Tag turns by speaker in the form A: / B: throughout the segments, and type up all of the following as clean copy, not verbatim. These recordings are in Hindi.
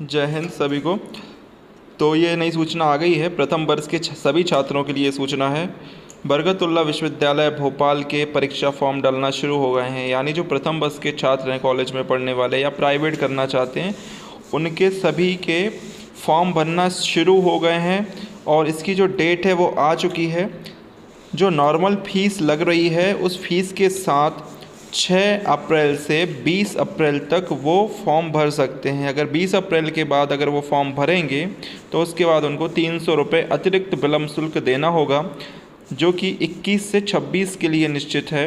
A: जय हिंद सभी को। तो ये नई सूचना आ गई है, प्रथम वर्ष के सभी छात्रों के लिए सूचना है। बरकतुल्लाह विश्वविद्यालय भोपाल के परीक्षा फॉर्म डालना शुरू हो गए हैं। यानी जो प्रथम वर्ष के छात्र हैं, कॉलेज में पढ़ने वाले या प्राइवेट करना चाहते हैं, उनके सभी के फॉर्म भरना शुरू हो गए हैं और इसकी जो डेट है वो आ चुकी है। जो नॉर्मल फ़ीस लग रही है उस फीस के साथ 6 अप्रैल से 20 अप्रैल तक वो फॉर्म भर सकते हैं। अगर 20 अप्रैल के बाद अगर वो फॉर्म भरेंगे तो उसके बाद उनको 300 रुपये अतिरिक्त विलम्ब शुल्क देना होगा, जो कि 21 से 26 के लिए निश्चित है।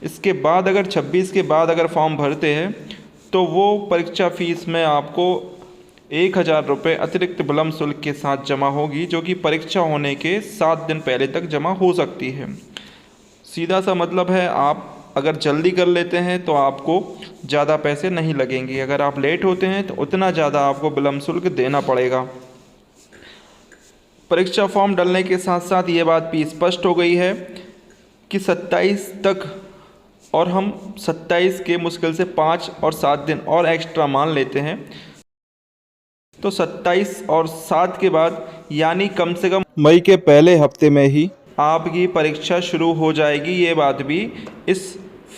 A: इसके बाद अगर 26 के बाद अगर फॉर्म भरते हैं तो वो परीक्षा फ़ीस में आपको 1000 रुपये अतिरिक्त विलम्ब शुल्क के साथ जमा होगी, जो कि परीक्षा होने के 7 दिन पहले तक जमा हो सकती है। सीधा सा मतलब है, आप अगर जल्दी कर लेते हैं तो आपको ज़्यादा पैसे नहीं लगेंगे, अगर आप लेट होते हैं तो उतना ज़्यादा आपको विलम्ब शुल्क देना पड़ेगा। परीक्षा फॉर्म डालने के साथ साथ ये बात भी स्पष्ट हो गई है कि 27 तक, और हम 27 के मुश्किल से 5 और 7 दिन और एक्स्ट्रा मान लेते हैं, तो 27 और 7 के बाद यानी कम से कम मई के पहले हफ्ते में ही आपकी परीक्षा शुरू हो जाएगी। ये बात भी इस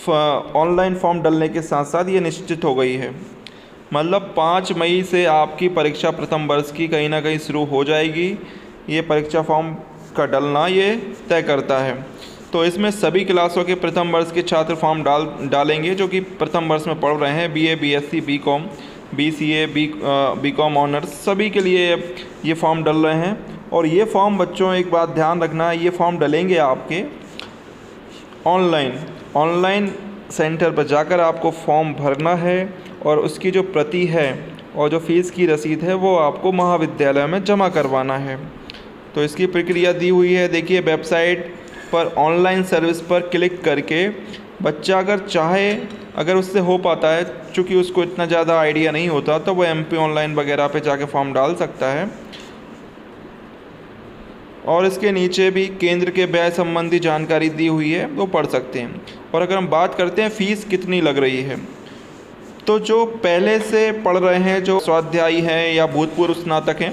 A: ऑनलाइन फॉर्म डालने के साथ साथ ये निश्चित हो गई है। मतलब 5 मई से आपकी परीक्षा प्रथम वर्ष की कहीं ना कहीं शुरू हो जाएगी। ये परीक्षा फॉर्म का डलना ये तय करता है। तो इसमें सभी क्लासों के प्रथम वर्ष के छात्र फॉर्म डालेंगे जो कि प्रथम वर्ष में पढ़ रहे हैं। BA, BSc, BCom, BCA, BCom honours, सभी के लिए ये फॉर्म डल रहे हैं। और ये फॉर्म बच्चों, एक बात ध्यान रखना, ये फॉर्म डलेंगे आपके ऑनलाइन सेंटर पर जाकर आपको फॉर्म भरना है और उसकी जो प्रति है और जो फ़ीस की रसीद है वो आपको महाविद्यालय में जमा करवाना है। तो इसकी प्रक्रिया दी हुई है, देखिए वेबसाइट पर ऑनलाइन सर्विस पर क्लिक करके बच्चा अगर चाहे, अगर उससे हो पाता है, चूँकि उसको इतना ज़्यादा आइडिया नहीं होता, तो वो एमपी ऑनलाइन वगैरह पे जाके फॉर्म डाल सकता है। और इसके नीचे भी केंद्र के व्यय संबंधी जानकारी दी हुई है, वो पढ़ सकते हैं। और अगर हम बात करते हैं फ़ीस कितनी लग रही है, तो जो पहले से पढ़ रहे हैं, जो स्वाध्यायी हैं या भूतपूर्व स्नातक हैं,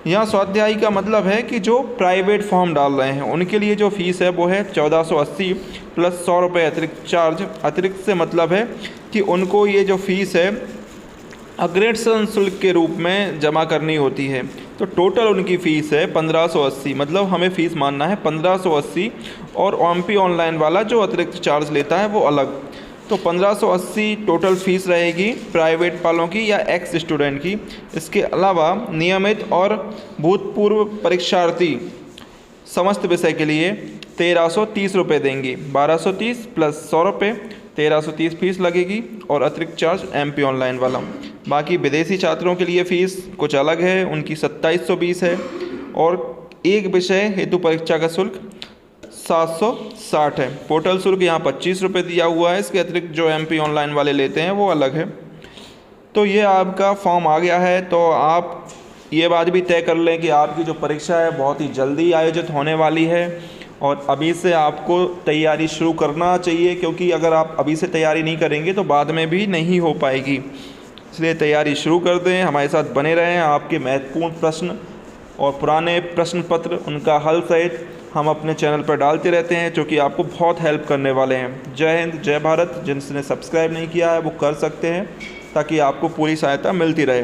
A: यहाँ स्वाध्यायी का मतलब है कि जो प्राइवेट फॉर्म डाल रहे हैं उनके लिए जो फ़ीस है वो है 1480 प्लस 100 रुपये अतिरिक्त चार्ज। अतिरिक्त से मतलब है कि उनको ये जो फ़ीस है अग्रेसन शुल्क के रूप में जमा करनी होती है। तो टोटल उनकी फ़ीस है 1580, मतलब हमें फ़ीस मानना है 1580, और एमपी ऑनलाइन वाला जो अतिरिक्त चार्ज लेता है वो अलग। तो 1580 टोटल फ़ीस रहेगी प्राइवेट वालों की या एक्स स्टूडेंट की। इसके अलावा नियमित और भूतपूर्व परीक्षार्थी समस्त विषय के लिए 1330 रुपये देंगे। 1230 प्लस 100 रुपये, 1330 फीस लगेगी और अतिरिक्त चार्ज एमपी ऑनलाइन वाला। बाकी विदेशी छात्रों के लिए फ़ीस कुछ अलग है, उनकी 2720 है, और एक विषय हेतु परीक्षा का शुल्क 760 है। पोर्टल शुल्क यहाँ 25 रुपये दिया हुआ है, इसके अतिरिक्त जो एमपी ऑनलाइन वाले लेते हैं वो अलग है। तो ये आपका फॉर्म आ गया है। तो आप ये बात भी तय कर लें कि आपकी जो परीक्षा है बहुत ही जल्दी आयोजित होने वाली है और अभी से आपको तैयारी शुरू करना चाहिए, क्योंकि अगर आप अभी से तैयारी नहीं करेंगे तो बाद में भी नहीं हो पाएगी। इसलिए तैयारी शुरू कर दें, हमारे साथ बने रहें। आपके महत्वपूर्ण प्रश्न और पुराने प्रश्न पत्र, उनका हल सहित हम अपने चैनल पर डालते रहते हैं, जो कि आपको बहुत हेल्प करने वाले हैं। जय हिंद, जय भारत। जिनने सब्सक्राइब नहीं किया है वो कर सकते हैं, ताकि आपको पूरी सहायता मिलती रहे।